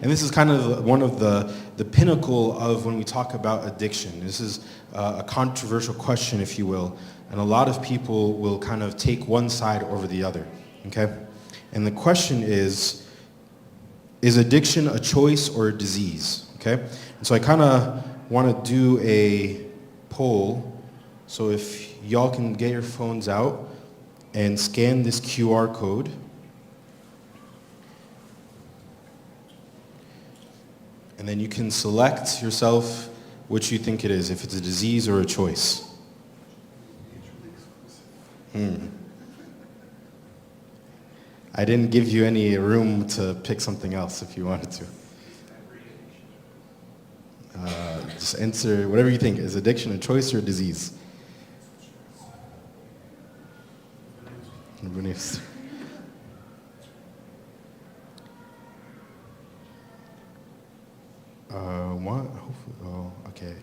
And this is kind of one of the pinnacle of when we talk about addiction. This is a controversial question, if you will, and a lot of people will kind of take one side over the other, okay? And the question is addiction a choice or a disease, okay? And so I kind of want to do a poll, so if y'all can get your phones out and scan this QR code. And then you can select yourself which you think it is, if it's a disease or a choice. I didn't give you any room to pick something else if you wanted to. Just answer whatever you think. Is addiction a choice or a disease? What? Oh, okay.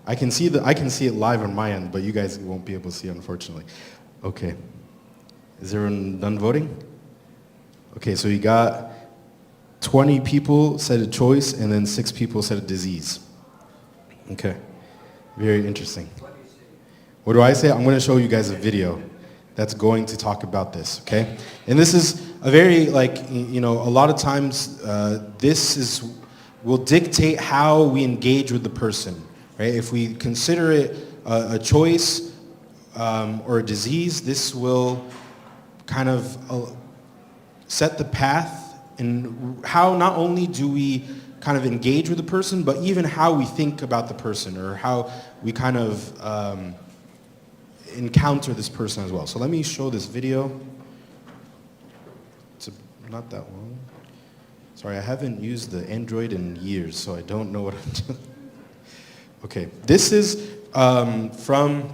I can see it live on my end, but you guys won't be able to see it, unfortunately. Okay. Is everyone done voting? Okay, so you got 20 people said a choice, and then 6 people said a disease. Okay. Very interesting. What do I say? I'm going to show you guys a video that's going to talk about this, okay? And this is a very, a lot of times this will dictate how we engage with the person, right? If we consider it a choice or a disease, this will kind of set the path in how not only do we kind of engage with the person, but even how we think about the person or how we kind of encounter this person as well. So let me show this video. It's not that long. Sorry, I haven't used the Android in years, so I don't know what I'm doing. Okay, this is from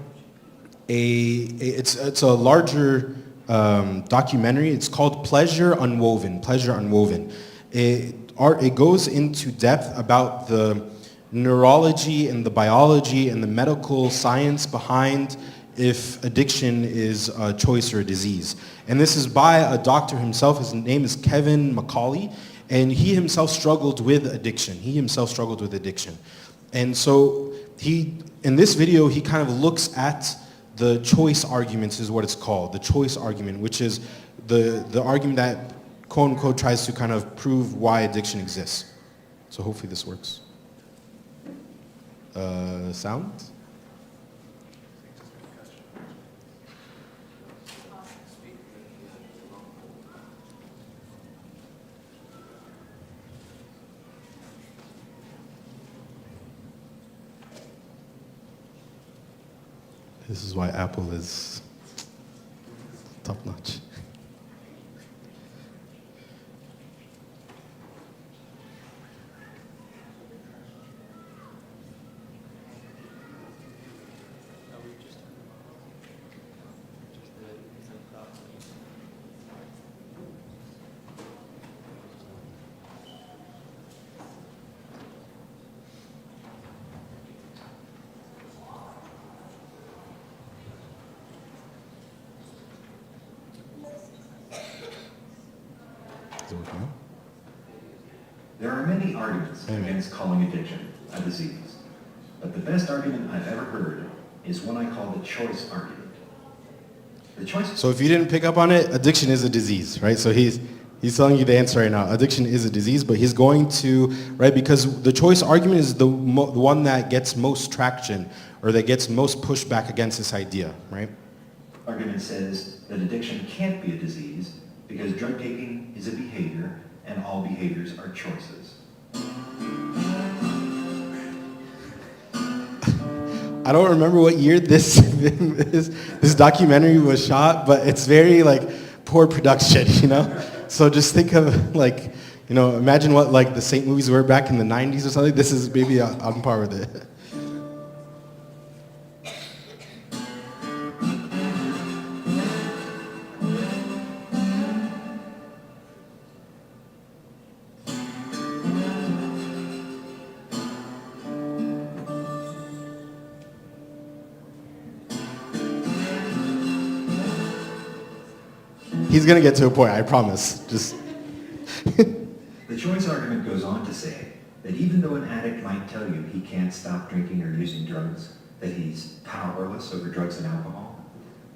it's a larger documentary. It's called Pleasure Unwoven. Pleasure Unwoven. It goes into depth about the neurology and the biology and the medical science behind if addiction is a choice or a disease. And this is by a doctor himself. His name is Kevin McCauley, and he himself struggled with addiction. And so in this video, he kind of looks at the choice arguments is what it's called, the choice argument, which is the argument that quote unquote tries to kind of prove why addiction exists. So hopefully this works. Sound? This is why Apple is top notch. There are many arguments against calling addiction a disease, but the best argument I've ever heard is one I call the choice argument. The choice. So if you didn't pick up on it, addiction is a disease, right? So he's telling you the answer right now. Addiction is a disease, but he's going to, right, because the choice argument is the one that gets most traction or that gets most pushback against this idea, right? Argument says that addiction can't be a disease because drug taking is a behavior and all behaviors are choices. I don't remember what year this documentary was shot, but it's very poor production, So just think of imagine what the Saint movies were back in the 90s or something. This is maybe on par with it. He's going to get to a point, I promise. Just The choice argument argument goes on to say that even though an addict might tell you he can't stop drinking or using drugs, that he's powerless over drugs and alcohol,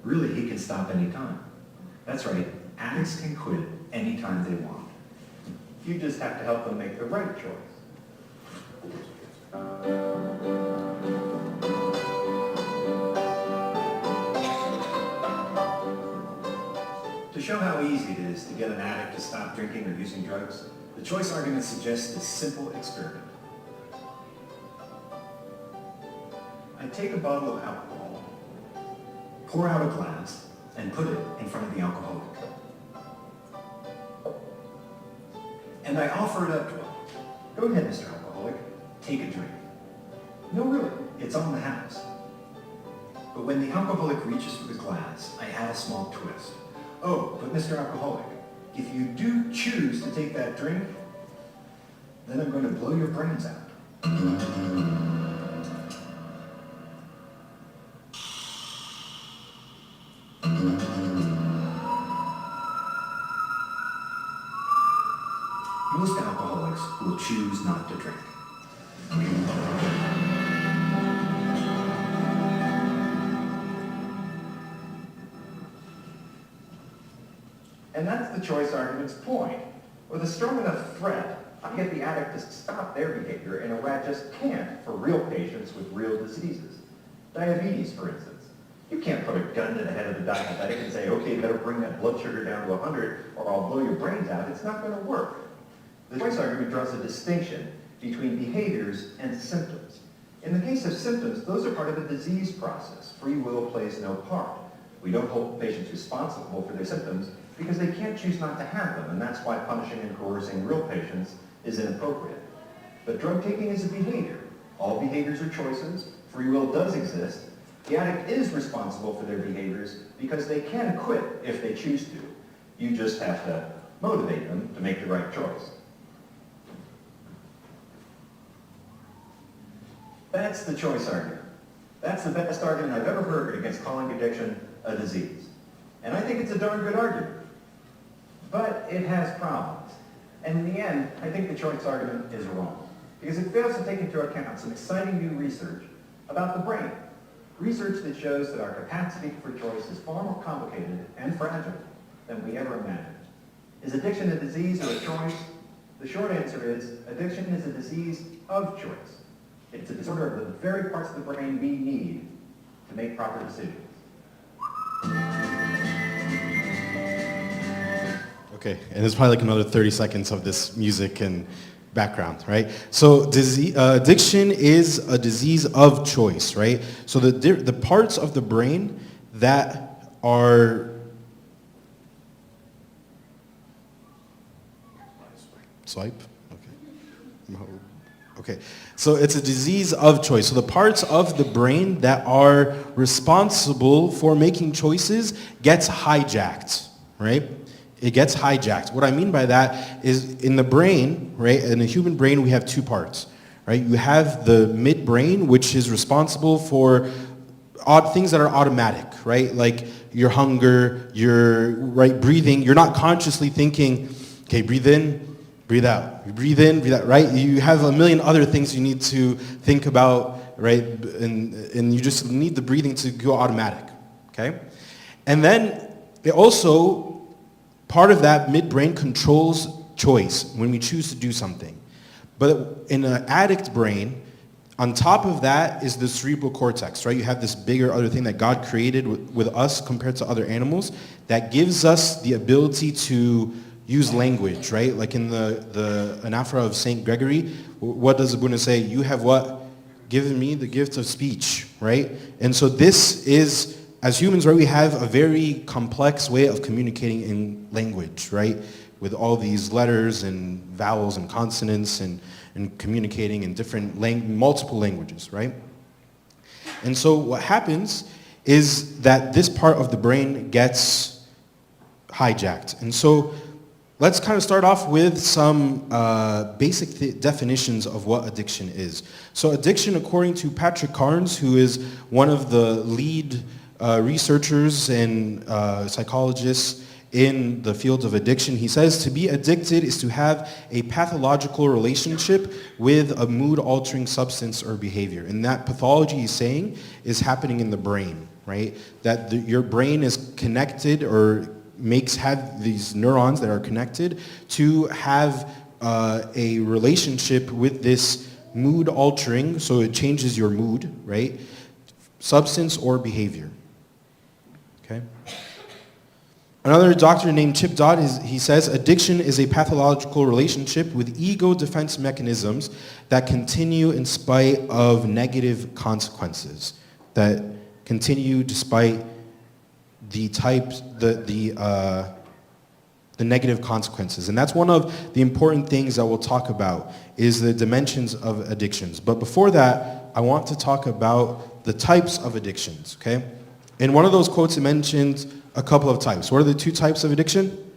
really he can stop any time. That's right, addicts can quit anytime they want. You just have to help them make the right choice. To show how easy it is to get an addict to stop drinking or using drugs, the choice argument suggests this simple experiment. I take a bottle of alcohol, pour out a glass, and put it in front of the alcoholic. And I offer it up to him. Go ahead, Mr. Alcoholic, take a drink. No, really, it's on the house. But when the alcoholic reaches for the glass, I add a small twist. Oh, but Mr. Alcoholic, if you do choose to take that drink, then I'm going to blow your brains out. Most alcoholics will choose not to drink. And that's the choice argument's point. With a strong enough threat, I get the addict to stop their behavior in a way I just can't for real patients with real diseases. Diabetes, for instance. You can't put a gun to the head of the diabetic and say, okay, better bring that blood sugar down to 100 or I'll blow your brains out. It's not going to work. The choice argument draws a distinction between behaviors and symptoms. In the case of symptoms, those are part of a disease process. Free will plays no part. We don't hold patients responsible for their symptoms because they can't choose not to have them, and that's why punishing and coercing real patients is inappropriate. But drug taking is a behavior. All behaviors are choices. Free will does exist. The addict is responsible for their behaviors because they can quit if they choose to. You just have to motivate them to make the right choice. That's the choice argument. That's the best argument I've ever heard against calling addiction a disease. And I think it's a darn good argument. But it has problems. And in the end, I think the choice argument is wrong. Because it fails to take into account some exciting new research about the brain. Research that shows that our capacity for choice is far more complicated and fragile than we ever imagined. Is addiction a disease or a choice? The short answer is, addiction is a disease of choice. It's a disorder of the very parts of the brain we need to make proper decisions. Okay, and there's probably like another 30 seconds of this music and background, right? So addiction is a disease of choice, right? So the parts of the brain that are swipe, okay. Okay, so it's a disease of choice. So the parts of the brain that are responsible for making choices gets hijacked, right? It gets hijacked. What I mean by that is in the brain, right, in the human brain, we have two parts, right? You have the midbrain, which is responsible for odd things that are automatic, right? Like your hunger, your right breathing. You're not consciously thinking, okay, breathe in, breathe out. You breathe in, breathe out, right? You have a million other things you need to think about, right? And you just need the breathing to go automatic, okay? And then it also, part of that midbrain controls choice when we choose to do something. But in an addict brain, on top of that is the cerebral cortex, right? You have this bigger other thing that God created with us compared to other animals that gives us the ability to use language, right? Like in the anaphora of St. Gregory, what does the Buddha say? You have what? Given me the gift of speech, right? And so this is, as humans, right, we have a very complex way of communicating in language, right? With all these letters and vowels and consonants and communicating in different multiple languages, right? And so what happens is that this part of the brain gets hijacked. And so let's kind of start off with some basic definitions of what addiction is. So addiction, according to Patrick Carnes, who is one of the lead researchers and psychologists in the field of addiction. He says to be addicted is to have a pathological relationship with a mood-altering substance or behavior. And that pathology, he's saying, is happening in the brain, right? That your brain is connected or have these neurons that are connected to have a relationship with this mood altering, so it changes your mood, right? Substance or behavior. Okay? Another doctor named Chip Dodd, he says, addiction is a pathological relationship with ego defense mechanisms that continue in spite of negative consequences, that continue despite the negative consequences. And that's one of the important things that we'll talk about, is the dimensions of addictions. But before that, I want to talk about the types of addictions, okay? In one of those quotes, it mentioned a couple of types. What are the two types of addiction?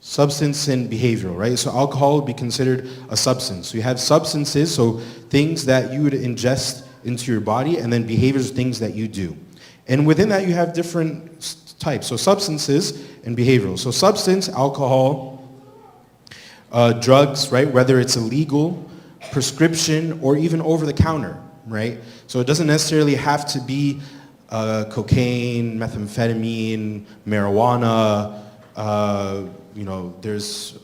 Substance and behavioral, right? So alcohol would be considered a substance. So you have substances, so things that you would ingest into your body, and then behaviors, things that you do. And within that, you have different types. So substances and behavioral. So substance, alcohol, drugs, right? Whether it's illegal, prescription, or even over the counter, right? So it doesn't necessarily have to be cocaine, methamphetamine, marijuana. There's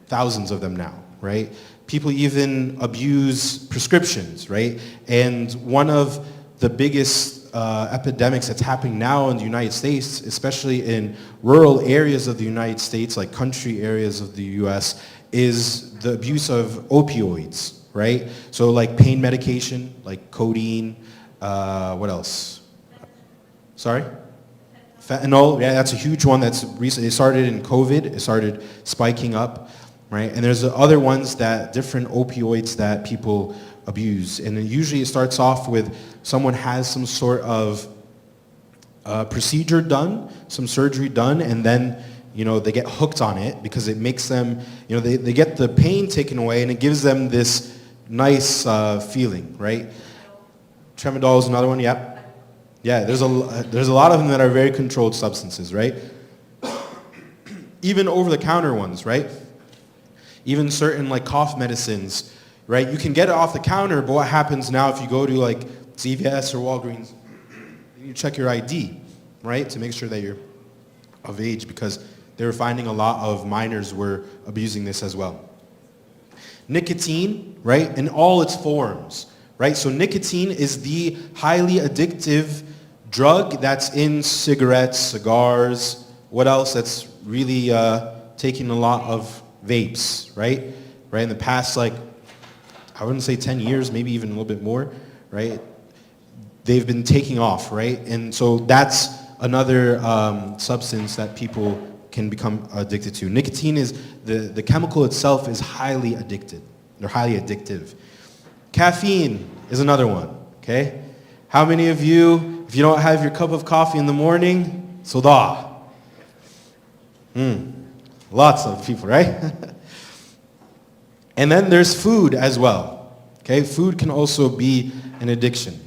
thousands of them now, right? People even abuse prescriptions, right? And one of the biggest epidemics that's happening now in the United States, especially in rural areas of the United States, like country areas of the US, is the abuse of opioids, right? So like pain medication, like codeine, what else? Sorry? Fentanyl, yeah, that's a huge one that's recently, it started in COVID, it started spiking up, right? And there's other ones that, different opioids that people abuse. And then usually it starts off with someone has some sort of procedure done, some surgery done, and then, they get hooked on it because it makes them, they get the pain taken away and it gives them this nice feeling, right? Tramadol is another one, yep. Yeah, there's a lot of them that are very controlled substances, right? Even over-the-counter ones, right? Even certain like cough medicines, right? You can get it off the counter, but what happens now if you go to like CVS or Walgreens, you check your ID, right? To make sure that you're of age, because they were finding a lot of minors were abusing this as well. Nicotine, right? In all its forms, right? So nicotine is the highly addictive drug that's in cigarettes, cigars, what else that's really taking a lot of vapes, right? Right, in the past, like, I wouldn't say 10 years, maybe even a little bit more, right? They've been taking off, right? And so that's another substance that people can become addicted to. Nicotine is, the chemical itself is highly addicted. They're highly addictive. Caffeine is another one, okay? How many of you, if you don't have your cup of coffee in the morning, soda? Lots of people, right? And then there's food as well, okay? Food can also be an addiction.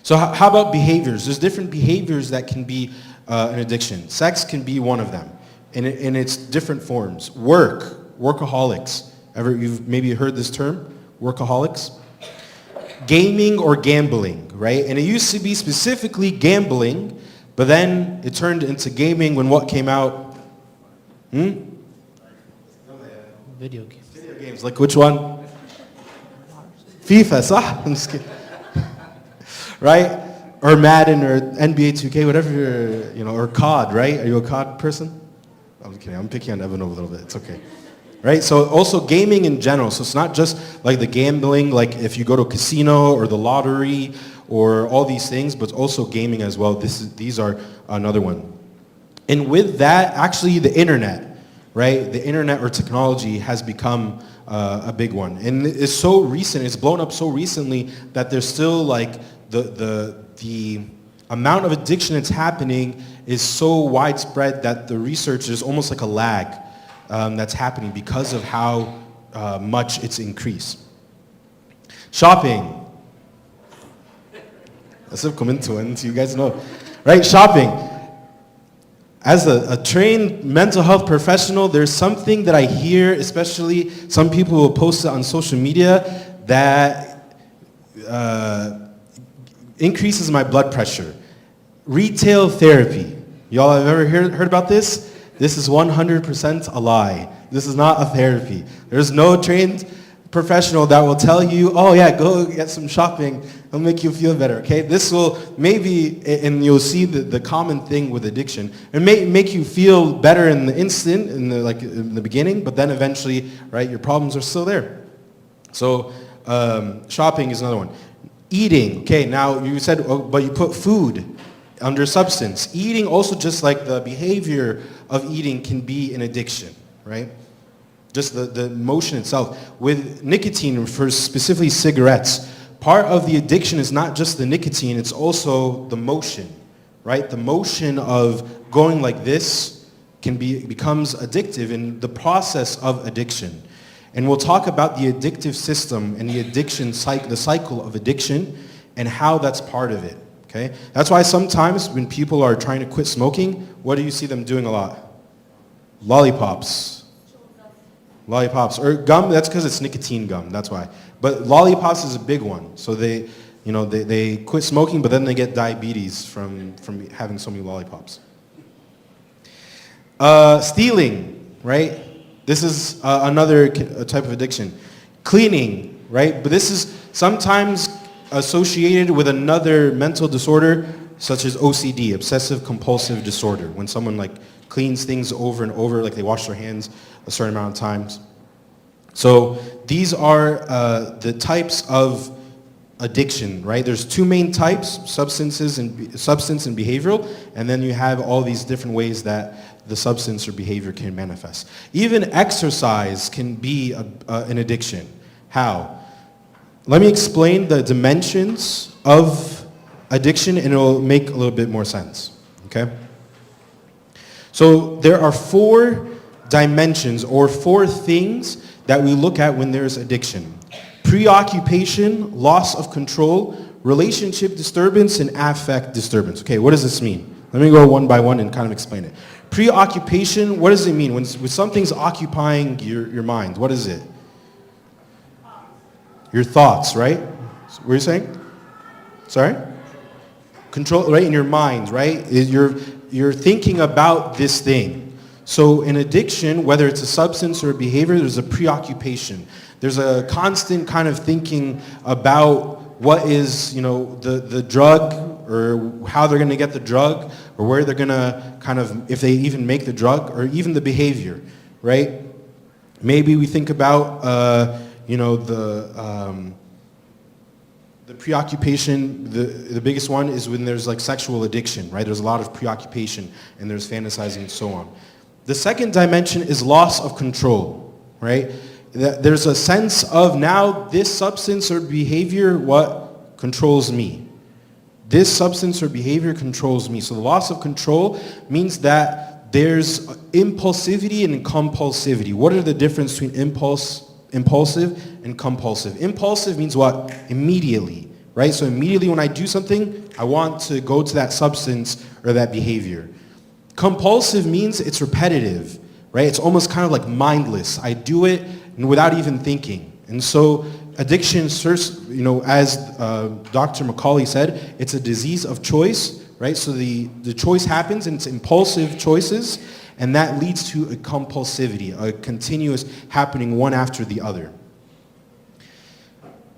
So how about behaviors? There's different behaviors that can be an addiction. Sex can be one of them in its different forms. Workaholics. You've maybe heard this term, workaholics? Gaming or gambling, right? And it used to be specifically gambling, but then it turned into gaming when what came out? Video games. Video games, like which one? FIFA, صح? I'm just kidding. Right? Or Madden or NBA 2K, whatever or COD, right? Are you a COD person? I'm kidding, I'm picking on Abanoub a little bit, it's okay. Right? So also gaming in general. So it's not just like the gambling, like if you go to a casino or the lottery or all these things, but also gaming as well. These are another one. And with that, actually the internet, right? The internet or technology has become a big one. And it's so recent, it's blown up so recently that there's still like the amount of addiction that's happening is so widespread that the research is almost like a lag that's happening because of how much it's increased. Shopping. Let's come into it, you guys know. Right, shopping. as a trained mental health professional, there's something that I hear, especially some people will post it on social media, that increases my blood pressure. Retail therapy. Y'all have ever heard about this? This is 100% a lie. This is not a therapy. There's no trained professional that will tell you, oh yeah, go get some shopping, it'll make you feel better, okay? This will maybe, and you'll see the common thing with addiction, it may make you feel better in the instant, in the beginning, but then eventually, right, your problems are still there. So shopping is another one. Eating, okay, now you said, oh, but you put food under substance. Eating also, just like the behavior of eating, can be an addiction, right? Just the motion itself. With nicotine, for specifically cigarettes, part of the addiction is not just the nicotine, it's also the motion, right? The motion of going like this becomes addictive in the process of addiction. And we'll talk about the addictive system and the addiction the cycle of addiction and how that's part of it, okay? That's why sometimes when people are trying to quit smoking, what do you see them doing a lot? Lollipops. Lollipops, or gum, that's because it's nicotine gum, that's why. But lollipops is a big one. So they quit smoking, but then they get diabetes from having so many lollipops. Stealing, right? This is another type of addiction. Cleaning, right? But this is sometimes associated with another mental disorder, such as OCD, obsessive compulsive disorder, when someone cleans things over and over, like they wash their hands a certain amount of times. So these are the types of addiction, right? There's two main types, substance and behavioral, and then you have all these different ways that the substance or behavior can manifest. Even exercise can be an addiction. How? Let me explain the dimensions of addiction and it'll make a little bit more sense, okay? So there are 4 dimensions or 4 things that we look at when there's addiction. Preoccupation, loss of control, relationship disturbance, and affect disturbance. Okay, what does this mean? Let me go one by one and kind of explain it. Preoccupation, what does it mean? When something's occupying your mind, what is it? Your thoughts, right? What are you saying? Sorry? Control, right, in your mind, right? You're thinking about this thing. So in addiction, whether it's a substance or a behavior, there's a preoccupation. There's a constant kind of thinking about what is, the drug, or how they're going to get the drug, or where they're going to kind of, if they even make the drug, or even the behavior, right? Maybe we think about, the preoccupation, the biggest one is when there's sexual addiction, right? There's a lot of preoccupation and there's fantasizing and so on. The second dimension is loss of control, right? There's a sense of now this substance or behavior, what controls me? This substance or behavior controls me. So the loss of control means that there's impulsivity and compulsivity. What are the difference between impulsive and compulsive? Impulsive means what? Immediately, right? So immediately when I do something, I want to go to that substance or that behavior. Compulsive means it's repetitive, right? It's almost kind of like mindless. I do it without even thinking. And so addiction, as Dr. Macaulay said, it's a disease of choice, right? So the choice happens and it's impulsive choices, and that leads to a compulsivity, a continuous happening one after the other.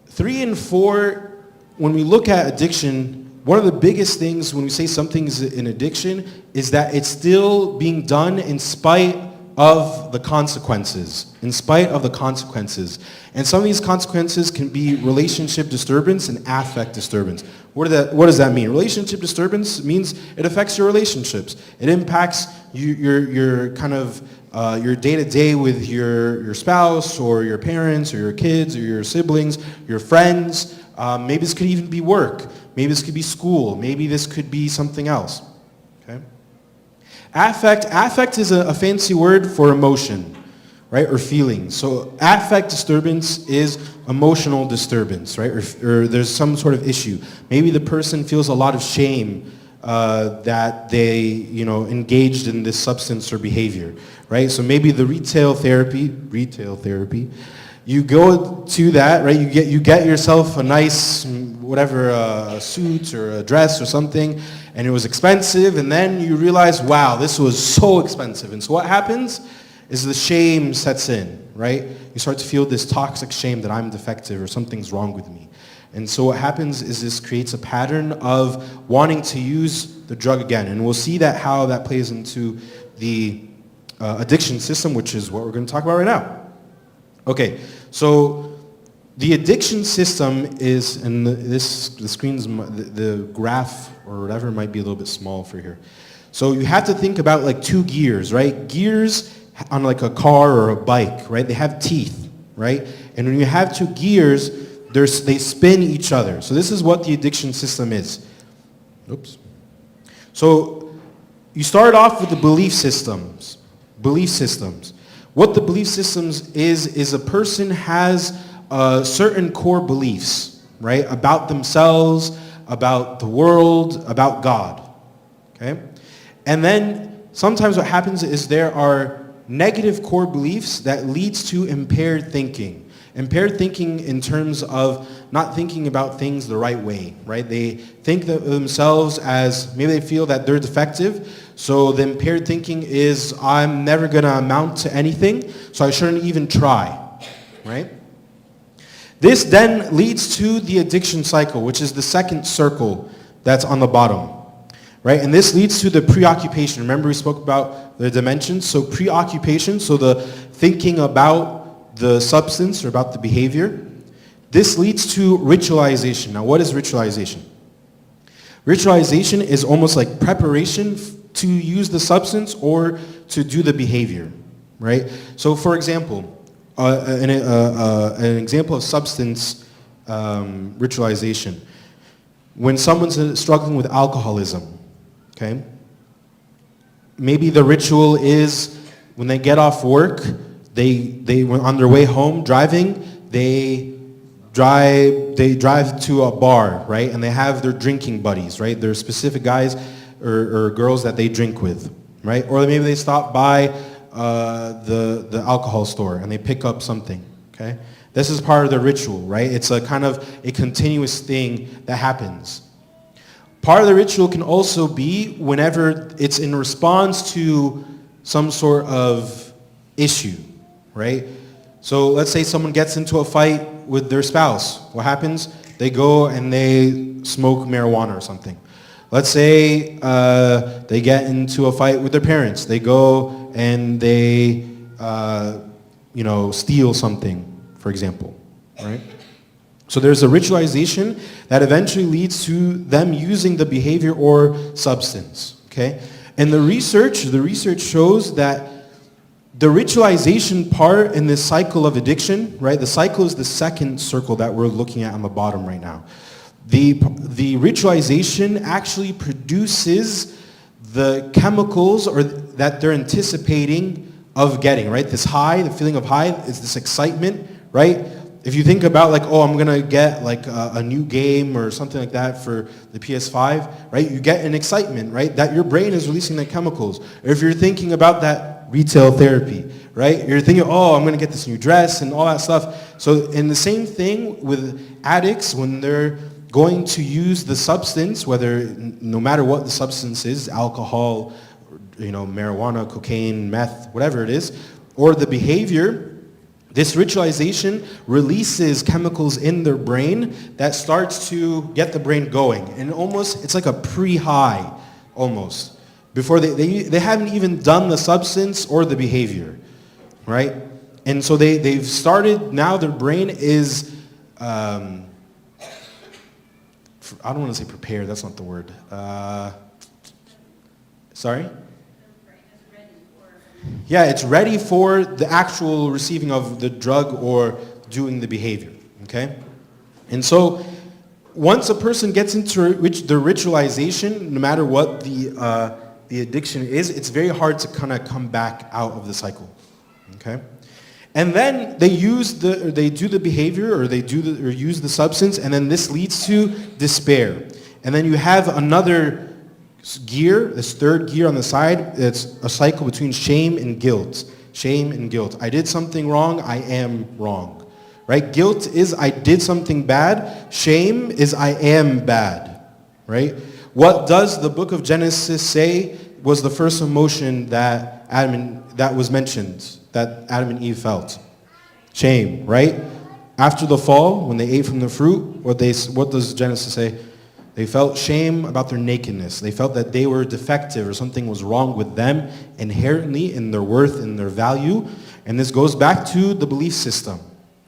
3 and 4, when we look at addiction, one of the biggest things when we say something is an addiction is that it's still being done in spite of the consequences. In spite of the consequences. And some of these consequences can be relationship disturbance and affect disturbance. What does that mean? Relationship disturbance means it affects your relationships. It impacts your kind of your day-to-day with your spouse or your parents or your kids or your siblings, your friends. Maybe this could even be work. Maybe this could be school. Maybe this could be something else. Okay? Affect is a fancy word for emotion, right? Or feeling. So affect disturbance is emotional disturbance, right? Or there's some sort of issue. Maybe the person feels a lot of shame that they, engaged in this substance or behavior, right? So maybe the retail therapy, you go to that, right? You get yourself a nice, suit or a dress or something, and it was expensive, and then you realize, wow, this was so expensive. And so what happens is the shame sets in, right? You start to feel this toxic shame that I'm defective or something's wrong with me. And so what happens is this creates a pattern of wanting to use the drug again. And we'll see how that plays into the addiction system, which is what we're going to talk about right now. Okay, so the addiction system is, and the screen's, the graph or whatever might be a little bit small for here. So you have to think about like two gears, right? Gears on like a car or a bike, right? They have teeth, right? And when you have two gears, they spin each other. So this is what the addiction system is. Oops. So you start off with the belief systems. What the belief systems is a person has certain core beliefs, right? About themselves, about the world, about God, okay? And then sometimes what happens is there are negative core beliefs that leads to impaired thinking. Impaired thinking in terms of not thinking about things the right way, right? They think of themselves as, maybe they feel that they're defective, so the impaired thinking is, I'm never going to amount to anything, so I shouldn't even try, right? This then leads to the addiction cycle, which is the second circle that's on the bottom, right? And this leads to the preoccupation. Remember we spoke about the dimensions? So preoccupation, so the thinking about the substance or about the behavior. This leads to ritualization. Now, what is ritualization? Ritualization is almost like preparation to use the substance or to do the behavior, right? So, for example, an example of substance ritualization. When someone's struggling with alcoholism, okay? Maybe the ritual is when they get off work, they on their way home driving, they drive to a bar, right? And they have their drinking buddies, right? There are specific guys or girls that they drink with, right? Or maybe they stop by the alcohol store and they pick up something, okay? This is part of the ritual, right? It's a kind of a continuous thing that happens. Part of the ritual can also be whenever it's in response to some sort of issue, right? So let's say someone gets into a fight with their spouse. What happens? They go and they smoke marijuana or something. Let's say they get into a fight with their parents. They go and they, steal something, for example, right? So there's a ritualization that eventually leads to them using the behavior or substance, okay? And the research shows that the ritualization part in this cycle of addiction, right? The cycle is the second circle that we're looking at on the bottom right now. The ritualization actually produces the chemicals that they're anticipating of getting, right? This high, the feeling of high is this excitement, right? If you think about like, oh, I'm gonna get like a new game or something like that for the PS5, right? You get an excitement, right? That your brain is releasing the chemicals. Or if you're thinking about that retail therapy, right? You're thinking, oh, I'm gonna get this new dress and all that stuff. So in the same thing with addicts, when they're going to use the substance, no matter what the substance is, alcohol, marijuana, cocaine, meth, whatever it is, or the behavior, this ritualization releases chemicals in their brain that starts to get the brain going. And it's like a pre-high, almost. Before they haven't even done the substance or the behavior, right? And so they've started, now their brain is, I don't want to say prepared, that's not the word. Sorry? Yeah, it's ready for the actual receiving of the drug or doing the behavior, okay? And so once a person gets into the ritualization, no matter what the addiction is, it's very hard to kind of come back out of the cycle, okay? And then they do the behavior or use the substance, and then this leads to despair. And then you have another gear, this third gear on the side, it's a cycle between shame and guilt. Shame and guilt. I did something wrong, I am wrong. Right? Guilt is I did something bad. Shame is I am bad. Right? What does the book of Genesis say was the first emotion that was mentioned, that Adam and Eve felt? Shame, right? After the fall, when they ate from the fruit, what does Genesis say? They felt shame about their nakedness. They felt that they were defective or something was wrong with them inherently in their worth and their value. And this goes back to the belief system,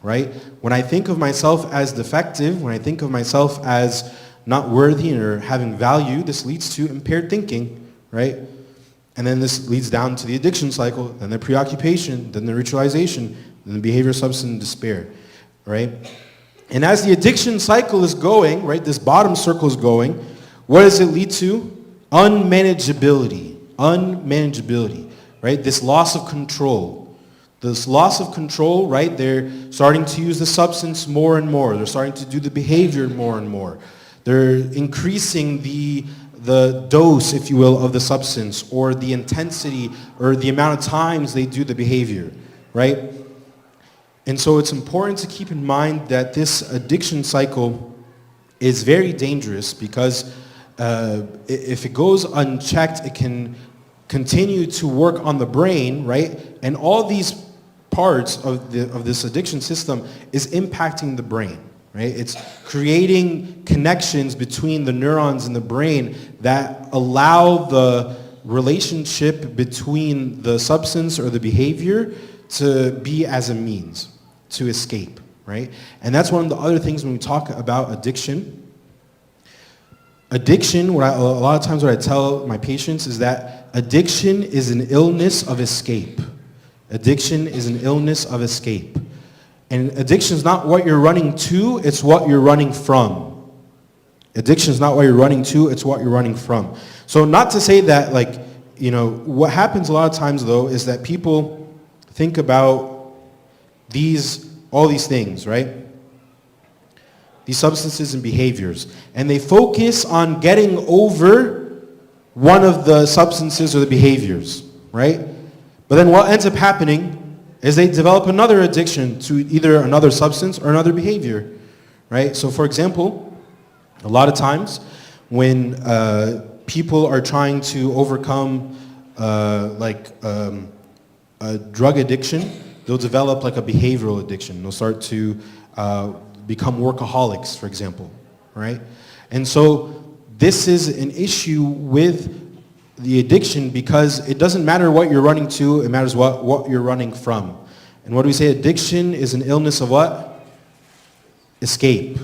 right? When I think of myself as defective, when I think of myself as not worthy or having value, this leads to impaired thinking, right? And then this leads down to the addiction cycle, then the preoccupation, then the ritualization, then the behavior, substance, and despair, right? And as the addiction cycle is going, right, this bottom circle is going, what does it lead to? Unmanageability, right? This loss of control. This loss of control, right, they're starting to use the substance more and more. They're starting to do the behavior more and more. They're increasing the dose, if you will, of the substance or the intensity or the amount of times they do the behavior, right? And so it's important to keep in mind that this addiction cycle is very dangerous because if it goes unchecked, it can continue to work on the brain, right? And all these parts of this addiction system is impacting the brain, right? It's creating connections between the neurons in the brain that allow the relationship between the substance or the behavior to be as a means to escape, right? And that's one of the other things when we talk about addiction. Addiction, a lot of times what I tell my patients is that addiction is an illness of escape. Addiction is an illness of escape. And addiction is not what you're running to, it's what you're running from. Addiction is not what you're running to, it's what you're running from. So not to say that, like, you know, what happens a lot of times, though, is that people think about all these things, right? These substances and behaviors. And they focus on getting over one of the substances or the behaviors, right? But then what ends up happening is they develop another addiction to either another substance or another behavior, right? So for example, a lot of times when people are trying to overcome a drug addiction, they'll develop like a behavioral addiction. They'll start to become workaholics, for example, right? And so this is an issue with the addiction because it doesn't matter what you're running to, it matters what you're running from. And what do we say? Addiction is an illness of what? Escape.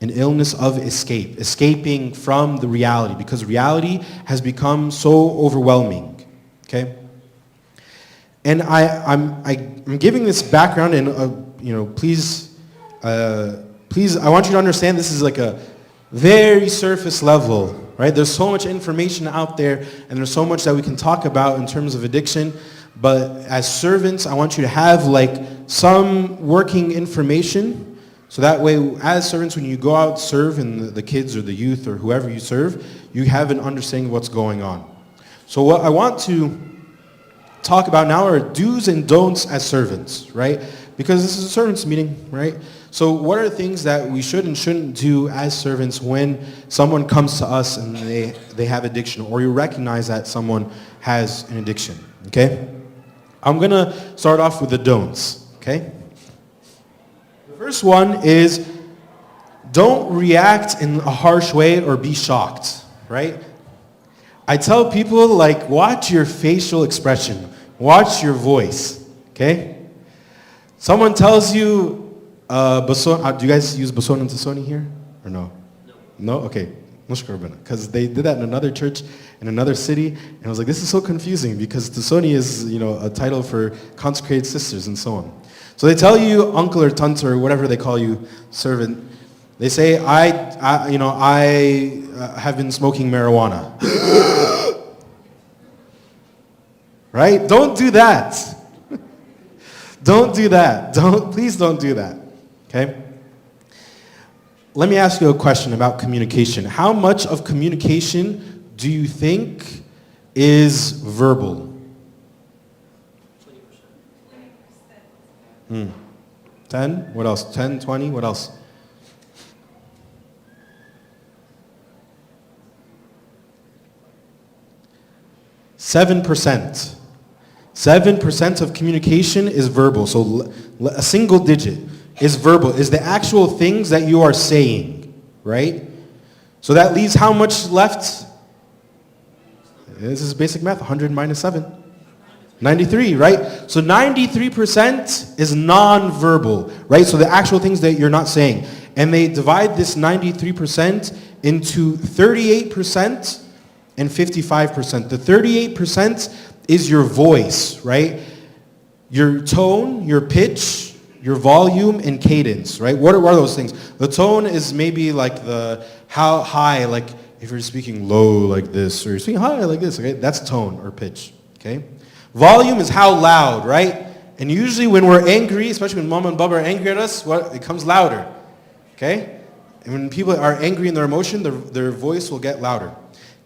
An illness of escape. Escaping from the reality because reality has become so overwhelming, okay? And I'm giving this background, and please, I want you to understand this is like a very surface level, right? There's so much information out there, and there's so much that we can talk about in terms of addiction. But as servants, I want you to have like some working information, so that way, as servants, when you go out serve in the kids or the youth or whoever you serve, you have an understanding of what's going on. So what I want to talk about now are do's and don'ts as servants, right? Because this is a servants meeting, right? So what are things that we should and shouldn't do as servants when someone comes to us and they have addiction, or you recognize that someone has an addiction, okay? I'm going to start off with the don'ts, okay? The first one is don't react in a harsh way or be shocked, right? I tell people, like, watch your facial expression. Watch your voice, okay? Someone tells you, do you guys use Bason and Tasoni here? Or no? No? Okay. Because they did that in another church in another city, and I was like, this is so confusing because Tasoni is, a title for consecrated sisters and so on. So they tell you uncle or tante or whatever they call you, servant. They say, I have been smoking marijuana. Right? Don't do that. Don't do that. Please don't do that. Okay? let me ask you a question about communication. How much of communication do you think is verbal? 10? What else? 10, 20? What else? Seven percent. 7% of communication is verbal. So a single digit is verbal, is the actual things that you are saying, right? So that leaves how much left? This is basic math, 100 minus 7. 93, right? So 93% is non-verbal, right? So the actual things that you're not saying. And they divide this 93% into 38% and 55%. The 38% is your voice, right? Your tone, your pitch, your volume, and cadence, right? What are those things? The tone is maybe like how high, like if you're speaking low like this, or you're speaking high like this, okay? That's tone or pitch, okay? Volume is how loud, right? And usually when we're angry, especially when mom and baba are angry at us, it comes louder, okay? And when people are angry in their emotion, their voice will get louder.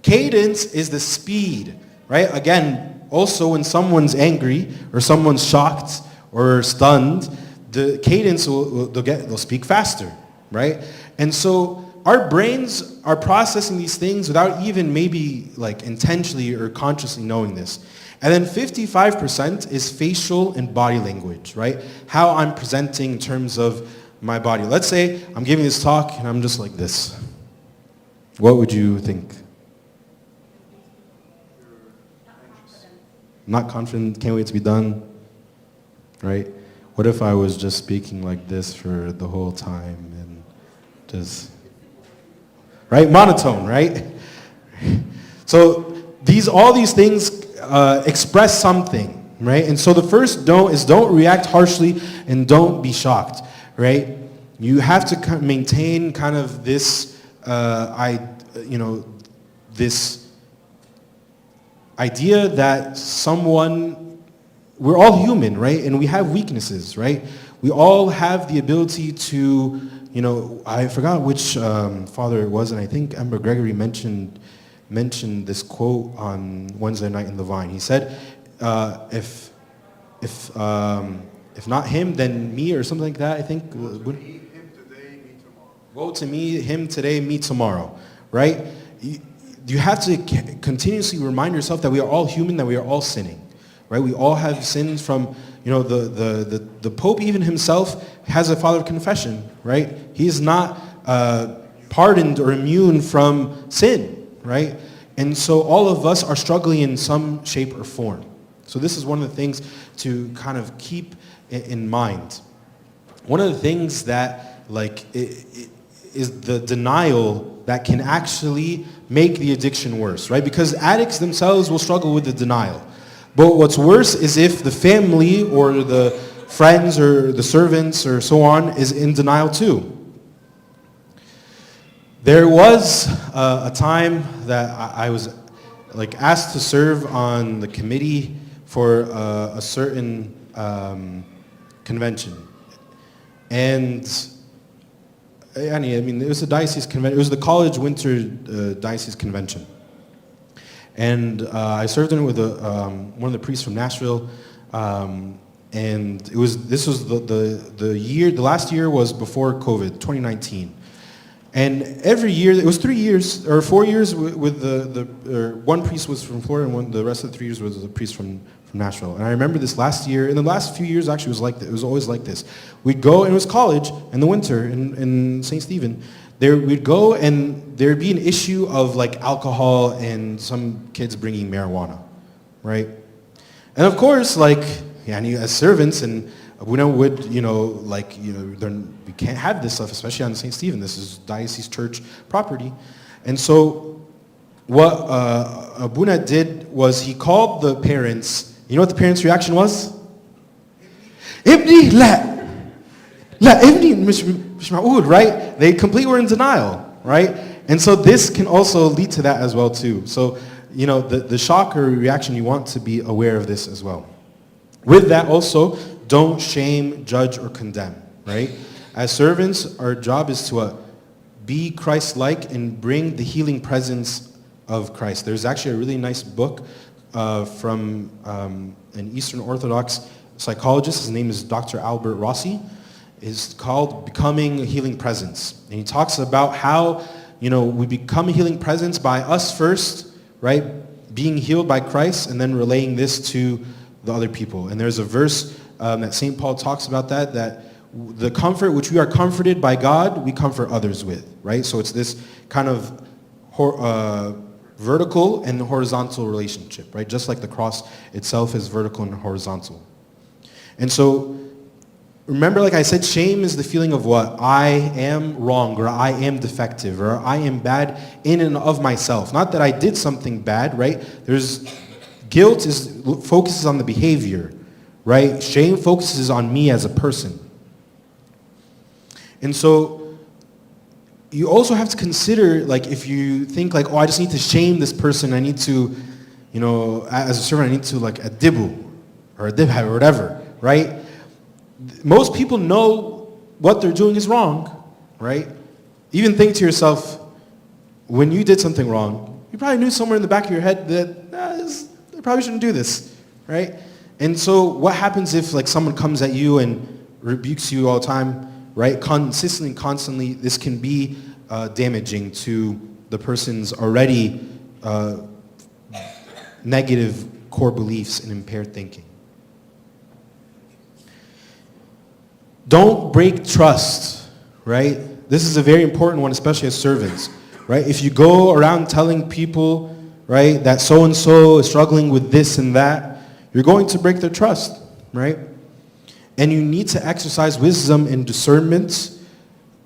Cadence is the speed, right? Again, also when someone's angry or someone's shocked or stunned, the cadence they'll speak faster, right? And so our brains are processing these things without even maybe like intentionally or consciously knowing this. And then 55% is facial and body language, right? How I'm presenting in terms of my body. Let's say I'm giving this talk and I'm just like this. What would you think? Not confident, can't wait to be done, right? What if I was just speaking like this for the whole time and just, right? Monotone, right? So all these things express something, right? And so the first don't is don't react harshly and don't be shocked, right? You have to maintain kind of this, this idea that we're all human, right? And we have weaknesses, right? We all have the ability to, I forgot which father it was, and I think Ember Gregory mentioned this quote on Wednesday night in the Vine. He said, if not him, then me, or something like that, I think. Woe to me, him today, me tomorrow. Woe to me, him today, me tomorrow, right? You have to continuously remind yourself that we are all human, that we are all sinning, right? We all have sins from, the Pope even himself has a father of confession, right? He is not pardoned or immune from sin, right? And so all of us are struggling in some shape or form. So this is one of the things to kind of keep in mind. One of the things that is the denial that can actually make the addiction worse, right? Because addicts themselves will struggle with the denial. But what's worse is if the family or the friends or the servants or so on is in denial too. There was a time that I was asked to serve on the committee for a certain convention. And it was a diocese convention. It was the college winter diocese convention, and I served in it with one of the priests from Nashville. And this was the year. The last year was before COVID, 2019. And every year, it was 3 years or 4 years with one priest was from Florida, and the rest of the 3 years was a priest from Nashville. And I remember this last year, in the last few years actually it was always like this. We'd go, and it was college in the winter in St. Stephen. We'd go, and there'd be an issue of alcohol and some kids bringing marijuana, right? And of course, as servants, and we can't have this stuff, especially on St. Stephen. This is diocese church property. And so what Abanoub did was he called the parents. You know what the parents' reaction was? Ibni, la ibni, mish ma'oud, right? They completely were in denial, right? And so this can also lead to that as well too. So, the shock or reaction, you want to be aware of this as well. With that also, don't shame, judge, or condemn, right? As servants, our job is to be Christ-like and bring the healing presence of Christ. There's actually a really nice book from an Eastern Orthodox psychologist. His name is Dr. Albert Rossi. It's called Becoming a Healing Presence. And he talks about how, we become a healing presence by us first, right? Being healed by Christ and then relaying this to the other people. And there's a verse that St. Paul talks about that the comfort which we are comforted by God, we comfort others with, right? So it's this kind of vertical and horizontal relationship, right? Just like the cross itself is vertical and horizontal. And so, remember, like I said, shame is the feeling of what? I am wrong, or I am defective, or I am bad in and of myself. Not that I did something bad, right? Guilt focuses on the behavior, right? Shame focuses on me as a person. And so, you also have to consider, like, if you think like, I just need to shame this person, I need to, as a servant, I need to like a dibu, or a dibha, or whatever, right? Most people know what they're doing is wrong, right? Even think to yourself, when you did something wrong, you probably knew somewhere in the back of your head that I probably shouldn't do this, right? And so what happens if like someone comes at you and rebukes you all the time, right? Constantly, this can be damaging to the person's already negative core beliefs and impaired thinking. Don't break trust, right? This is a very important one, especially as servants, right? If you go around telling people, right, that so-and-so is struggling with this and that, you're going to break their trust, right? And you need to exercise wisdom and discernment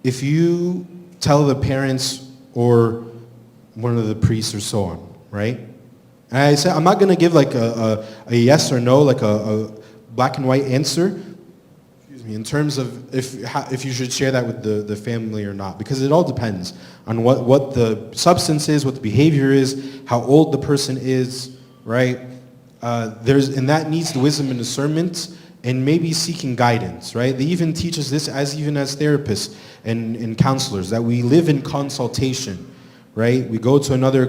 if you tell the parents or one of the priests or so on, right? And I say, I'm not going to give like a yes or no, like a black and white answer, in terms of if you should share that with the family or not, because it all depends on what the substance is, what the behavior is, how old the person is, right? And that needs the wisdom and discernment and maybe seeking guidance, right? They even teach us this even as therapists and counselors, that we live in consultation, right? We go to another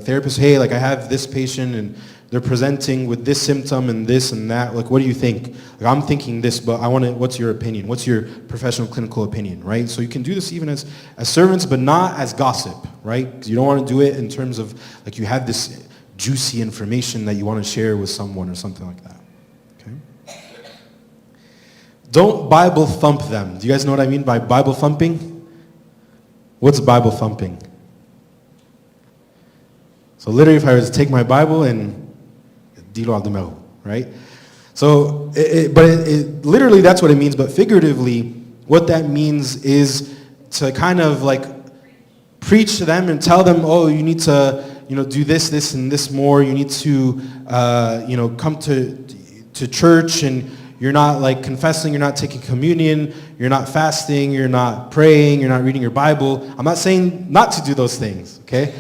therapist, hey, like I have this patient and they're presenting with this symptom and this and that. Like, what do you think? Like, I'm thinking this, but what's your opinion? What's your professional clinical opinion, right? So you can do this even as servants, but not as gossip, right? Because you don't want to do it in terms of, like, you have this juicy information that you want to share with someone or something like that, okay? Don't Bible thump them. Do you guys know what I mean by Bible thumping? What's Bible thumping? So literally, if I was to take my Bible and dilo al right? So, literally that's what it means, but figuratively, what that means is to kind of like preach to them and tell them, oh, you need to, do this, and this more. You need to, come to church, and you're not like confessing, you're not taking communion, you're not fasting, you're not praying, you're not reading your Bible. I'm not saying not to do those things, okay?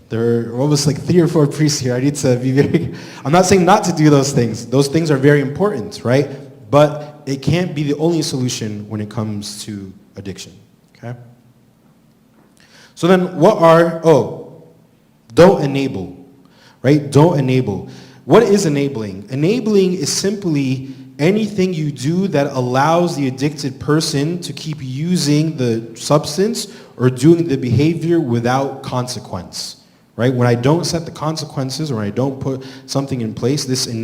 There are almost like 3 or 4 priests here. I need to be I'm not saying not to do those things. Those things are very important, right? But it can't be the only solution when it comes to addiction, okay? So then don't enable, right? Don't enable. What is enabling? Enabling is simply anything you do that allows the addicted person to keep using the substance or doing the behavior without consequence. Right? When I don't set the consequences or when I don't put something in place, this can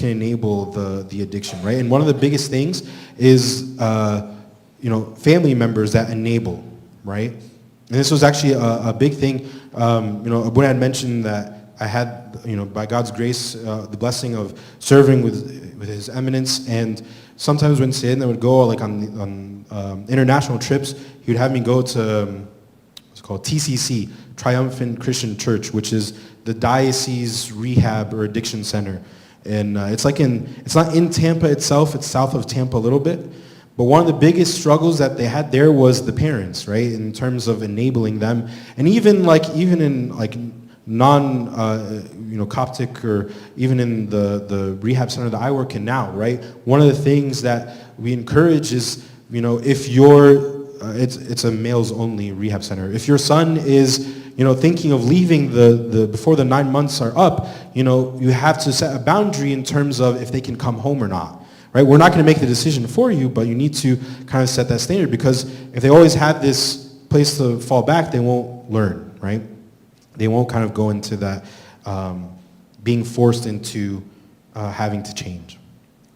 enable the addiction, right? And one of the biggest things is, family members that enable, right? And this was actually a big thing. When I had mentioned that I had, by God's grace, the blessing of serving with His Eminence, and sometimes when Sayyidina would go like on international trips, he would have me go to what's called TCC, Triumphant Christian Church, which is the diocese rehab or addiction center. And it's not in Tampa itself, it's south of Tampa a little bit. But one of the biggest struggles that they had there was the parents, right? In terms of enabling them. And even in non Coptic, or even in the rehab center that I work in now, right? One of the things that we encourage is, if your it's a males only rehab center. If your son is, thinking of leaving the before the 9 months are up, you have to set a boundary in terms of if they can come home or not. Right? We're not going to make the decision for you, but you need to kind of set that standard, because if they always have this place to fall back, they won't learn, right? They won't kind of go into that being forced into having to change.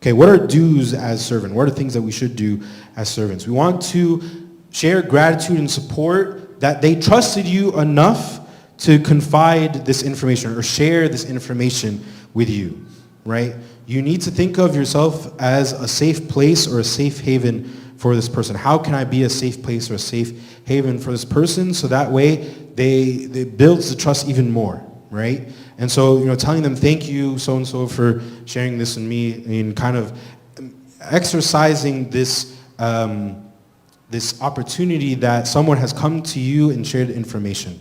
Okay, what are dues as servant? What are things that we should do as servants? We want to share gratitude and support that they trusted you enough to confide this information or share this information with you, right? You need to think of yourself as a safe place or a safe haven for this person. How can I be a safe place or a safe haven for this person? So that way they builds the trust even more, right? And so, telling them thank you so-and-so for sharing this with me, and kind of exercising this this opportunity that someone has come to you and shared information.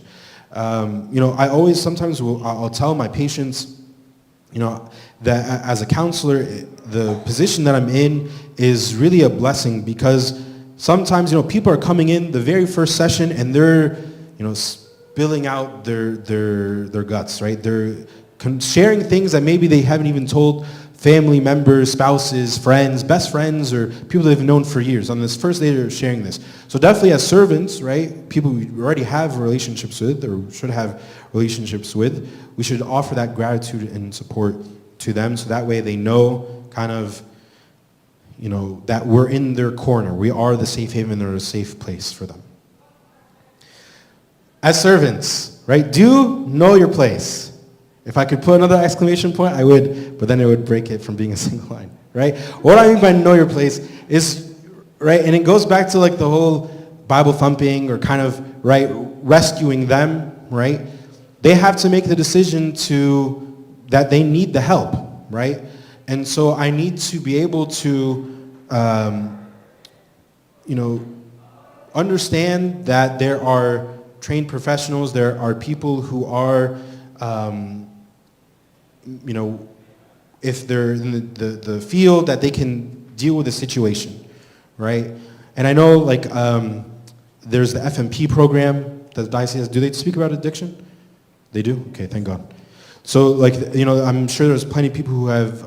I always sometimes I'll tell my patients, that as a counselor, the position that I'm in is really a blessing, because sometimes, people are coming in the very first session and they're, spilling out their guts, right? They're sharing things that maybe they haven't even told family members, spouses, friends, best friends, or people they've known for years. On this first day, they're sharing this. So definitely as servants, right, people we already have relationships with, or should have relationships with, we should offer that gratitude and support to them, so that way they know kind of, that we're in their corner. We are the safe haven or a safe place for them. As servants, right, do know your place. If I could put another exclamation point, I would, but then it would break it from being a single line, right? What I mean by know your place is, right, and it goes back to like the whole Bible thumping or kind of, right, rescuing them, right? They have to make the decision that they need the help, right? And so I need to be able to, understand that there are trained professionals, there are people who are, if they're in the field, that they can deal with the situation, right? And I know, like, there's the FMP program that the diocese has. Do they speak about addiction? They do? Okay, thank God. So, like, I'm sure there's plenty of people who have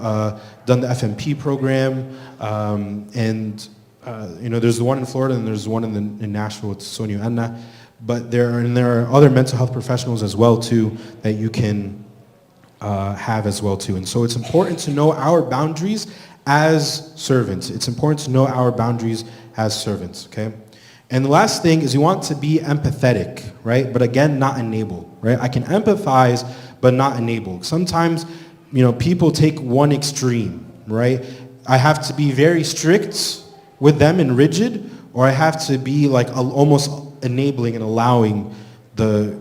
done the FMP program, and there's the one in Florida and there's one in Nashville. It's Sonia Anna. But there are other mental health professionals as well too that you can have as well too. And so it's important to know our boundaries as servants. It's important to know our boundaries as servants, okay? And the last thing is you want to be empathetic, right? But again, not enable, right? I can empathize, but not enable. Sometimes, people take one extreme, right? I have to be very strict with them and rigid, or I have to be like almost enabling and allowing the